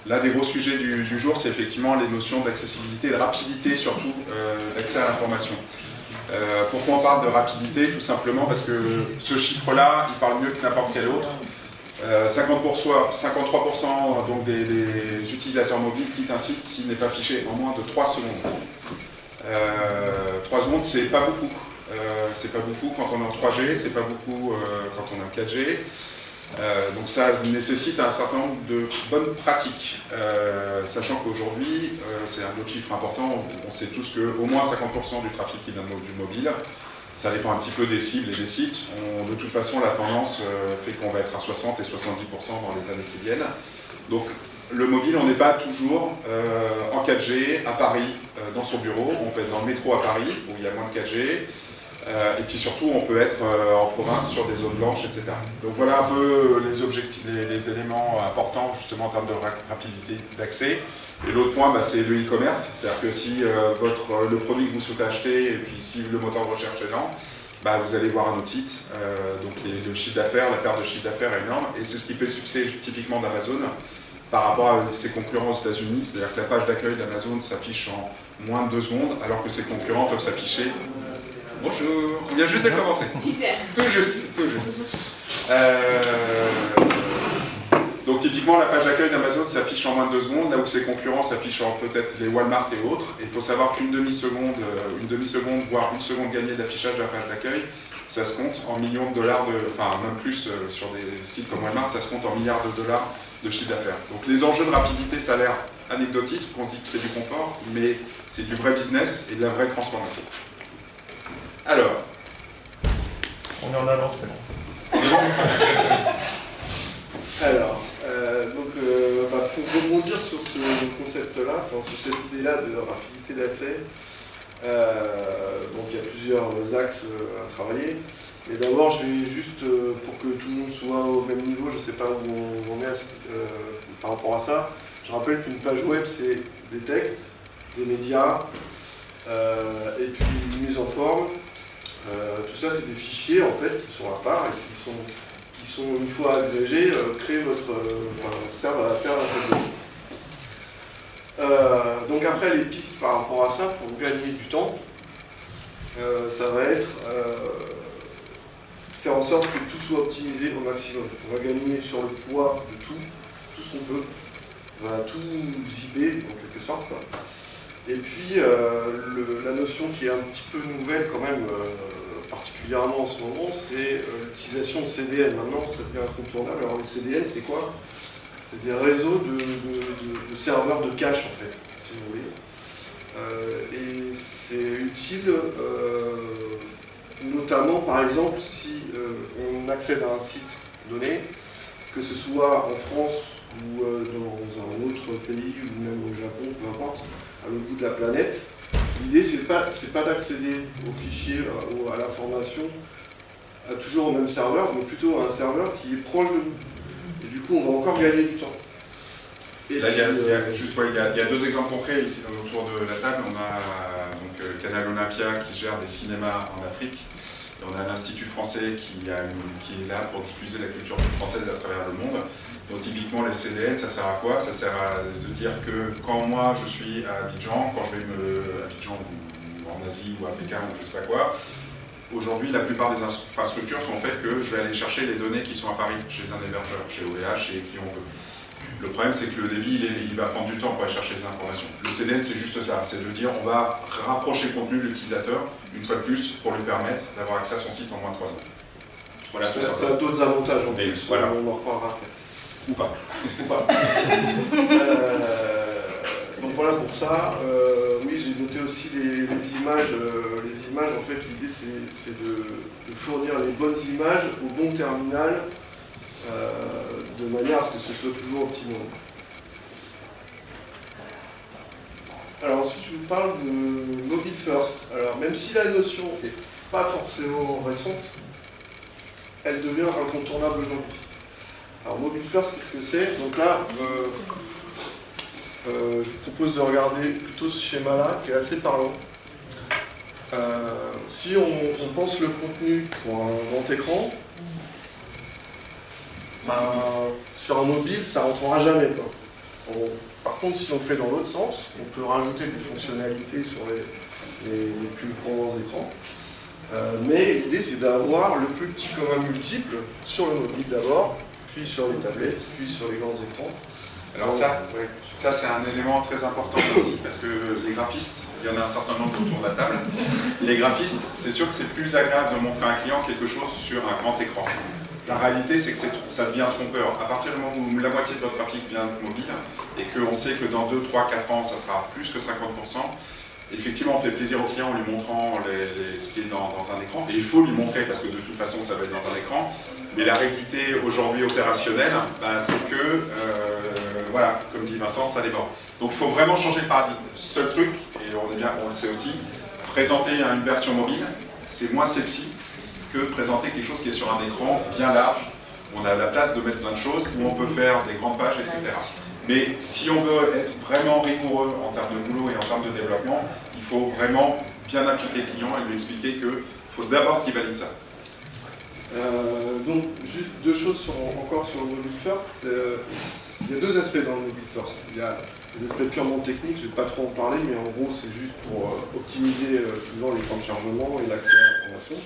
l'un des gros sujets du jour, c'est effectivement les notions d'accessibilité et de rapidité, surtout, d'accès à l'information. Pourquoi on parle de rapidité? Tout simplement parce que ce chiffre-là, il parle mieux que n'importe quel autre. 53% donc des utilisateurs mobiles quittent un site s'il n'est pas affiché en moins de 3 secondes. 3 secondes, c'est pas beaucoup. C'est pas beaucoup quand on est en 3G, c'est pas beaucoup quand on est en 4G. Donc ça nécessite un certain nombre de bonnes pratiques, sachant qu'aujourd'hui, c'est un autre chiffre important, on sait tous qu'au moins 50% du trafic qui vient du mobile, ça dépend un petit peu des cibles et des sites. De toute façon, la tendance fait qu'on va être à 60 et 70% dans les années qui viennent. Donc le mobile, on n'est pas toujours en 4G à Paris, dans son bureau, on peut être dans le métro à Paris, où il y a moins de 4G, et puis surtout, on peut être en province sur des zones blanches, etc. Donc voilà un peu les objectifs, les éléments importants justement en termes de rapidité d'accès. Et l'autre point, c'est le e-commerce, c'est-à-dire que si le produit que vous souhaitez acheter, et puis si le moteur de recherche est lent, vous allez voir un autre site. Donc le chiffre d'affaires, la perte de chiffre d'affaires est énorme, et c'est ce qui fait le succès typiquement d'Amazon par rapport à ses concurrents aux États-Unis, c'est-à-dire que la page d'accueil d'Amazon s'affiche en moins de 2 secondes, alors que ses concurrents peuvent s'afficher. Bonjour, on vient juste de commencer. Super. Tout juste, tout juste. Donc typiquement, la page d'accueil d'Amazon s'affiche en moins de 2 secondes, là où ses concurrents s'affichent en peut-être les Walmart et autres. Il faut savoir qu'une demi-seconde, voire une seconde gagnée d'affichage de la page d'accueil, ça se compte en millions de dollars, enfin même plus sur des sites comme Walmart, ça se compte en milliards de dollars de chiffre d'affaires. Donc les enjeux de rapidité, ça a l'air anecdotique, qu'on se dit que c'est du confort, mais c'est du vrai business et de la vraie transformation. Alors, on est en avance, c'est bon. Alors, pour rebondir sur ce concept-là, sur cette idée-là de rapidité d'accès, donc il y a plusieurs axes à travailler. Mais d'abord, je vais juste, pour que tout le monde soit au même niveau, je ne sais pas où on est par rapport à ça, je rappelle qu'une page web, c'est des textes, des médias, et puis une mise en forme. Tout ça, c'est des fichiers en fait qui sont à part et qui sont une fois agrégés, servent à faire la photo. Donc après, les pistes par rapport à ça, pour gagner du temps, ça va être faire en sorte que tout soit optimisé au maximum. On va gagner sur le poids de tout ce qu'on peut. On va tout zipper en quelque sorte, quoi. Et puis, la notion qui est un petit peu nouvelle quand même, particulièrement en ce moment, c'est l'utilisation de CDN. Maintenant, ça devient incontournable. Alors les CDN, c'est quoi? C'est des réseaux de serveurs de cache, en fait, si vous voulez. Et c'est utile, notamment, par exemple, si on accède à un site donné, que ce soit en France ou dans un autre pays, ou même au Japon, peu importe, à l'autre bout de la planète. L'idée, c'est pas d'accéder aux fichiers, à l'information, toujours au même serveur, mais plutôt à un serveur qui est proche de nous. Et du coup, on va encore gagner du temps. Et là, il y a 2 exemples concrets ici autour de la table. On a donc Canal Olympia qui gère des cinémas en Afrique. Et on a l'Institut français qui est là pour diffuser la culture française à travers le monde. Donc typiquement les CDN, ça sert à quoi? Ça sert à te dire que quand moi je suis à Abidjan, quand je vais à Abidjan ou en Asie ou à Pékin ou je sais pas quoi, aujourd'hui la plupart des infrastructures sont faites que je vais aller chercher les données qui sont à Paris, chez un hébergeur, chez OVH, chez qui on veut. Le problème c'est que le débit il va prendre du temps pour aller chercher ces informations. Le CDN c'est juste ça, c'est de dire on va rapprocher le contenu de l'utilisateur une fois de plus pour lui permettre d'avoir accès à son site en moins de 3 secondes. Voilà, ça a d'autres avantages en plus, voilà. On en reparlera après. Ou pas. Donc voilà pour ça. Oui, j'ai noté aussi les images. Les images, en fait, l'idée c'est de fournir les bonnes images au bon terminal de manière à ce que ce soit toujours optimum. Alors ensuite, je vous parle de mobile first. Alors même si la notion n'est pas forcément récente, elle devient incontournable aujourd'hui. Alors mobile first, qu'est-ce que c'est? Donc là, je vous propose de regarder plutôt ce schéma-là, qui est assez parlant. Si on pense le contenu pour un grand écran, sur un mobile, ça rentrera jamais, quoi. Par contre, si on fait dans l'autre sens, on peut rajouter des fonctionnalités sur les plus grands écrans. Mais l'idée, c'est d'avoir le plus petit commun multiple sur le mobile d'abord, puis sur les tablettes, puis sur les grands écrans. Alors ça c'est un élément très important aussi, parce que les graphistes, il y en a un certain nombre autour de la table, les graphistes, c'est sûr que c'est plus agréable de montrer à un client quelque chose sur un grand écran. La réalité, c'est que ça devient trompeur. À partir du moment où la moitié de votre trafic vient de mobile, et qu'on sait que dans 2, 3, 4 ans, ça sera plus que 50%, effectivement, on fait plaisir au client en lui montrant ce qui est dans un écran, et il faut lui montrer, parce que de toute façon, ça va être dans un écran. Mais la réalité aujourd'hui opérationnelle, c'est que, voilà, comme dit Vincent, ça déborde. Donc il faut vraiment changer le paradigme. Seul truc, et on le sait aussi, présenter une version mobile, c'est moins sexy que présenter quelque chose qui est sur un écran bien large, où on a la place de mettre plein de choses, où on peut faire des grandes pages, etc. Mais si on veut être vraiment rigoureux en termes de boulot et en termes de développement, il faut vraiment bien appliquer le client et lui expliquer qu'il faut d'abord qu'il valide ça. Donc, juste deux choses encore sur le mobile first. Il y a deux aspects dans le mobile first. Il y a des aspects purement techniques, je ne vais pas trop en parler, mais en gros, c'est juste pour optimiser toujours les temps de chargement et l'accès à l'information.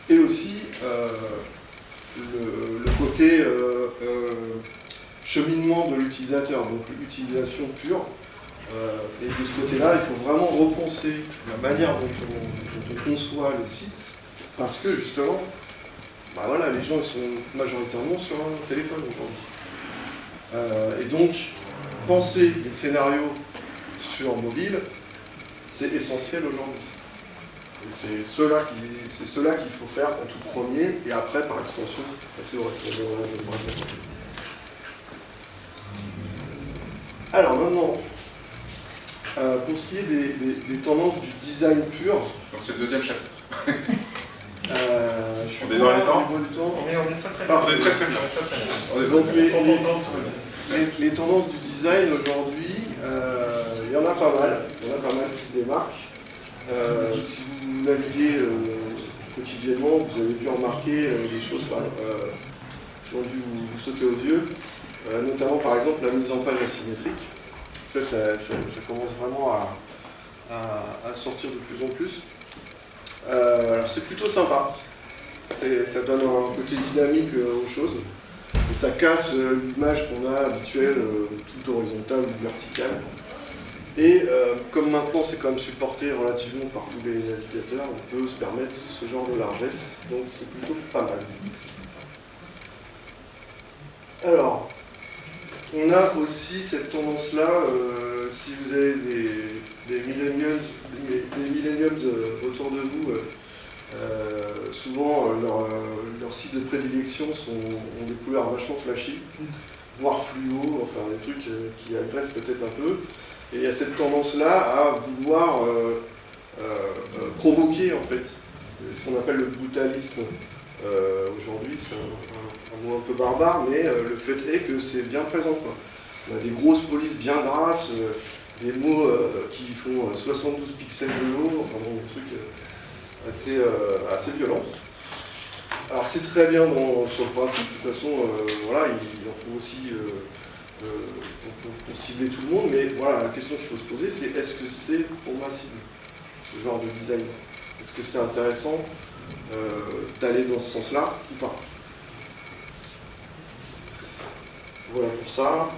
Et aussi le côté cheminement de l'utilisateur, donc l'utilisation pure. Et de ce côté-là, il faut vraiment repenser la manière dont on conçoit le site, parce que justement, voilà, les gens ils sont majoritairement sur un téléphone aujourd'hui. Et donc, penser les scénarios sur mobile, c'est essentiel aujourd'hui. C'est cela qu'il faut faire en tout premier, et après, par extension, passer au reste. Alors maintenant, pour ce qui est des tendances du design pur... Donc c'est le deuxième chapitre. On est dans les temps. On est très bien. On est très bien. Donc les tendances du design aujourd'hui, il y en a pas mal. Il y en a pas mal qui se démarquent. Si vous naviguez quotidiennement, vous avez dû remarquer des choses qui ont dû vous sauter aux yeux. Notamment par exemple la mise en page asymétrique. Ça commence vraiment à sortir de plus en plus. Alors c'est plutôt sympa. Ça donne un côté dynamique aux choses. Et ça casse l'image qu'on a habituelle, toute horizontale ou verticale. Et comme maintenant c'est quand même supporté relativement par tous les navigateurs, on peut se permettre ce genre de largesse. Donc c'est plutôt pas mal. Alors, on a aussi cette tendance-là, si vous avez des millennials autour de vous, souvent leurs sites de prédilection ont des couleurs vachement flashy, voire fluo, enfin des trucs qui agressent peut-être un peu. Et il y a cette tendance-là à vouloir provoquer en fait ce qu'on appelle le brutalisme. Aujourd'hui, c'est un mot un peu barbare, mais le fait est que c'est bien présent, quoi. On a des grosses polices bien grasses, des mots qui font 72 pixels de haut, enfin bon, des trucs assez violents. Alors c'est très bien sur le principe, de toute façon, voilà, il en faut aussi pour cibler tout le monde, mais voilà, la question qu'il faut se poser, c'est est-ce que c'est pour ma cible, ce genre de design? Est-ce que c'est intéressant d'aller dans ce sens-là ou pas? Voilà pour ça.